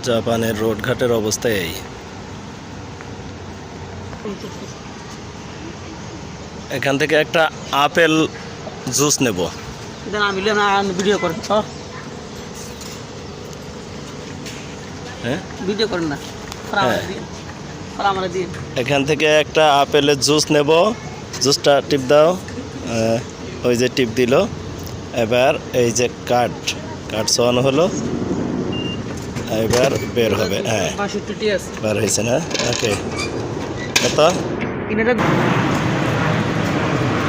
জাপানের রোডঘাটের অবস্থা এই। এখান থেকে একটা আপেল জুস নেব। ভিডিও করেন, হ্যাঁ ভিডিও করেন না, এখান থেকে একটা আপেলের জুস নেব। জুসটা টিপ দাও। ওই যে টিপ দিল। এবার এই যে কার্ড শোয়ানো হলো, এবার বের হবে। হ্যাঁ বের হয়েছে না? ওকে, কত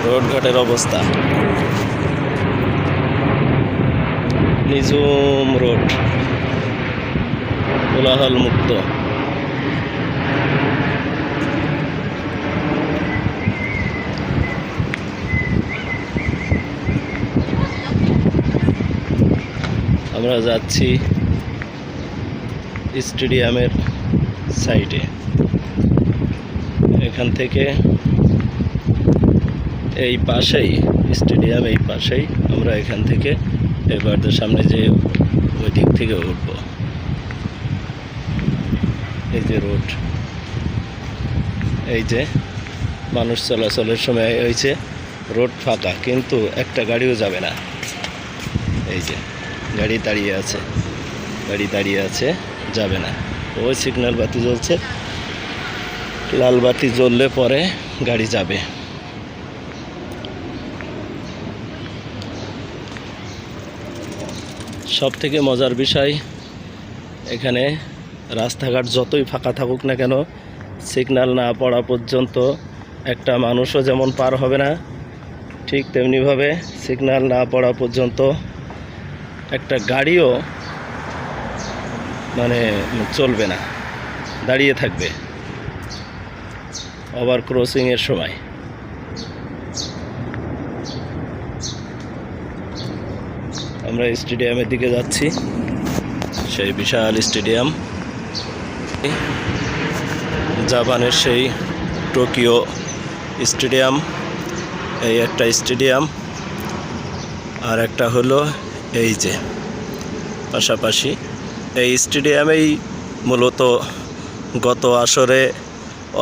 রোডঘাটের অবস্থা। নিঝুম রোড, কোলাহল মুক্ত। আমরা যাচ্ছি স্টেডিয়ামের সাইডে। এখান থেকে এই পাশেই স্টেডিয়াম, এই পাশেই আমরা এখান থেকে এবার সামনে যে ওই দিক থেকে উঠব। এই যে রোড, এই যে মানুষ চলাচলের সময় হয়েছে রোড ফাঁকা, কিন্তু একটা গাড়িও যাবে না। এই যে গাড়ি দাঁড়িয়ে আছে, যাবে না। ওই সিগন্যাল বাতি জ্বলছে, লাল বাতি জ্বললে পরে গাড়ি যাবে। সব থেকে মজার বিষয়, এখানে রাস্তাঘাট যতই ফাঁকা থাকুক না কেন, সিগন্যাল না পড়া পর্যন্ত একটা মানুষও যেমন পার হবে না, ঠিক তেমনিভাবে সিগন্যাল না পড়া পর্যন্ত একটা গাড়িও চলবে না, দাঁড়িয়ে থাকবে ওভার ক্রসিংয়ের সময়। আমরা স্টেডিয়ামের দিকে যাচ্ছি, সেই বিশাল স্টেডিয়াম, জাপানের সেই টোকিও স্টেডিয়াম। এই একটা স্টেডিয়াম, আর একটা হলো এই যে পাশাপাশি। এই স্টেডিয়ামেই মূলত গত আসরে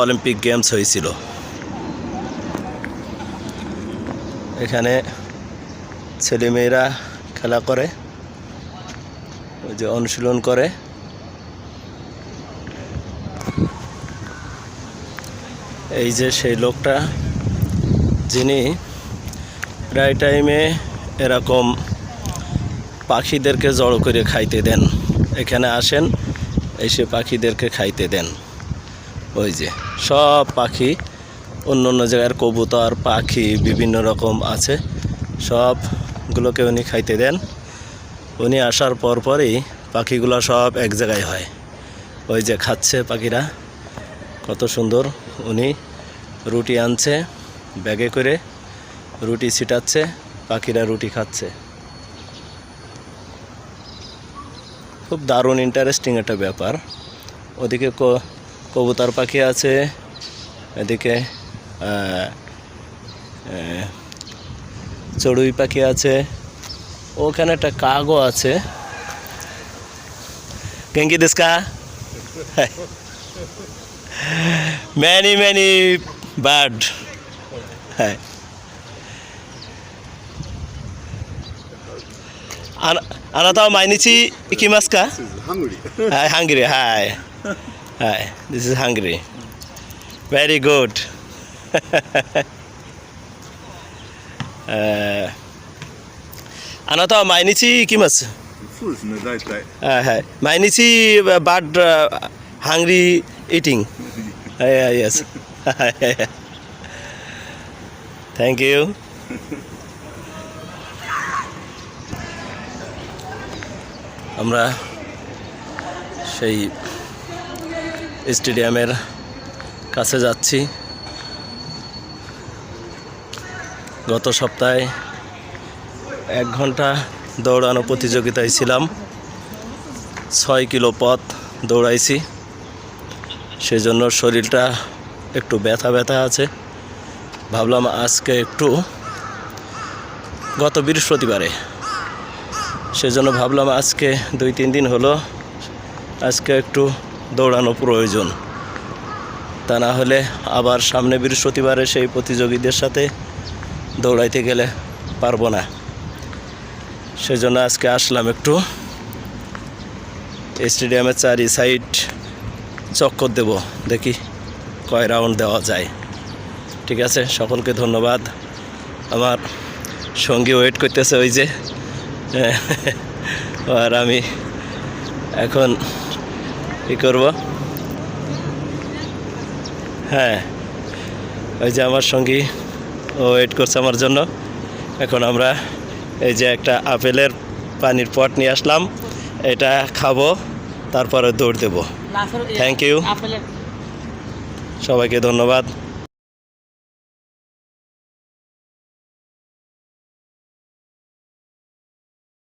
অলিম্পিক গেমস হয়েছিল। এখানে ছেলেমেয়েরা খেলা করে, ওই যে অনুশীলন করে। এই যে সেই লোকটা, যিনি প্রায় টাইমে এরকম পাখিদেরকে জড়ো করে খাইতে দেন। এখানে আসেন, এসে পাখিদেরকে খাইতে দেন। ওই যে সব পাখি, অন্য অন্য জায়গার কবুতর, পাখি বিভিন্ন রকম আছে, সবগুলোকে উনি খাইতে দেন। উনি আসার পরই পাখিগুলো সব এক জায়গায় হয়। ওই যে খাচ্ছে পাখিরা, কত সুন্দর। উনি রুটি আনছে ব্যাগে করে, রুটি ছিটাচ্ছে, পাখিরা রুটি খাচ্ছে। খুব দারুণ ইন্টারেস্টিং একটা ব্যাপার। ওদিকে কবুতর পাখি আছে, এদিকে চড়ুই পাখি আছে, ওখানে একটা কাকও আছে। কেঙ্কি দেশকা many bird. Hi. Anata mainichi ikimasu ka? This is hungry. Hi, hungry. Hi. Hi. This is hungry. Very good. Anata mainichi ikimasu? そうですね、大体。Hi. Mainichi bird hungry eating. Yes. Thank you. আমরা সেই স্টেডিয়ামের কাছে যাচ্ছি। গত সপ্তাহে 1 ঘন্টা দৌড়ানো প্রতিযোগিতায় ছিলাম। 6 কিলো পথ দৌড়াইছি, সেজন্য শরীরটা একটু ব্যথা আছে। ভাবলাম আজকে একটু, গত বৃহস্পতিবারে, সেজন্য ভাবলাম আজকে 2-3 দিন হলো আজকে একটু দৌড়ানো প্রয়োজন, তা না হলে আবার সামনে বৃহস্পতিবারে সেই প্রতিযোগীদের সাথে দৌড়াইতে গেলে পারবো না। সেজন্য আজকে আসলাম একটু স্টেডিয়ামের চারি সাইড চক্কর দেব, দেখি কয় রাউন্ড দেওয়া যায়। ঠিক আছে, সকলকে ধন্যবাদ। আমার সঙ্গী ওয়েট করতেছে ওই যে, আর আমি এখন কী করব? হ্যাঁ, ওই যে আমার সঙ্গী ও ওয়েট করছে আমার জন্য। এখন আমরা এই যে একটা আপেলের পানির পট নিয়ে আসলাম, এটা খাবো, তারপরে দৌড় দেব। থ্যাংক ইউ, সবাইকে ধন্যবাদ।